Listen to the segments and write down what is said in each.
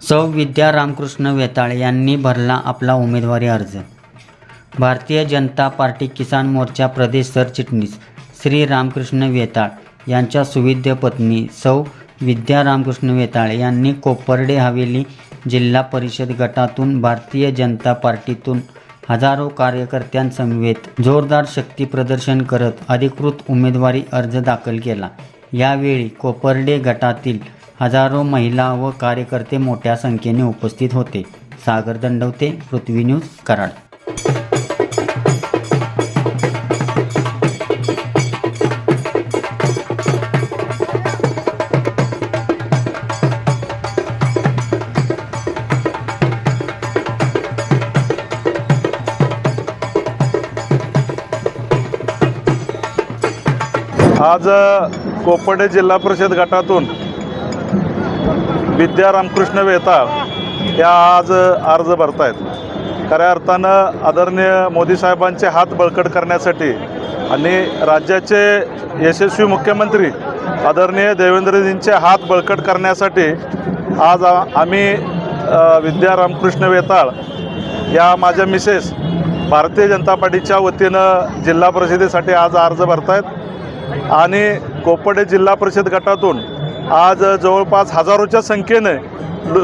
सौ विद्या रामकृष्ण वेताळ यांनी भरला आपला उमेदवारी अर्ज। भारतीय जनता पार्टी किसान मोर्चा प्रदेश सरचिटणीस श्री रामकृष्ण वेताळ यांच्या सुविद्य पत्नी सौ विद्या रामकृष्ण वेताळ यांनी कोपर्डे हवेली जिल्हा परिषद गटातून भारतीय जनता पार्टीतून हजारो कार्यकर्त्यांसमवेत जोरदार शक्ती प्रदर्शन करत अधिकृत उमेदवारी अर्ज दाखल केला। यावेळी कोपर्डे गटातील हजारो महिला व कार्यकर्ते मोठ्या संख्येने उपस्थित होते। सागर दंडवते, पृथ्वी न्यूज, कराड। आज कोपर्डे जिल्हा परिषद गटातून विद्या रामकृष्ण वेताळ या आज अर्ज भरतायत। खऱ्या अर्थानं आदरणीय मोदी साहेबांचे हात बळकट करण्यासाठी आणि राज्याचे यशस्वी मुख्यमंत्री आदरणीय देवेंद्रजींचे हात बळकट करण्यासाठी आज आम्ही विद्या रामकृष्ण वेताळ या माझ्या मिसेस भारतीय जनता पार्टीच्या वतीनं जिल्हा परिषदेसाठी आज अर्ज भरतायत आणि कोपर्डे जिल्हा परिषद गटातून आज जवळपास हजारोच्या संख्येने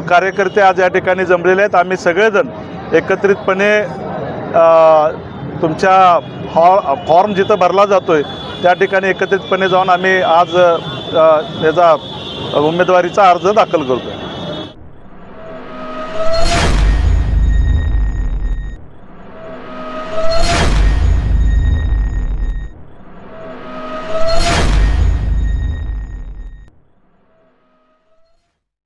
कार्यकर्ते आज या ठिकाणी जमलेले आहेत। आम्ही सगळेजण एकत्रितपणे तुमच्या फॉर्म जिथं भरला जातो आहे त्या ठिकाणी एकत्रितपणे जाऊन आम्ही आज त्याचा उमेदवारीचा अर्ज दाखल करतो।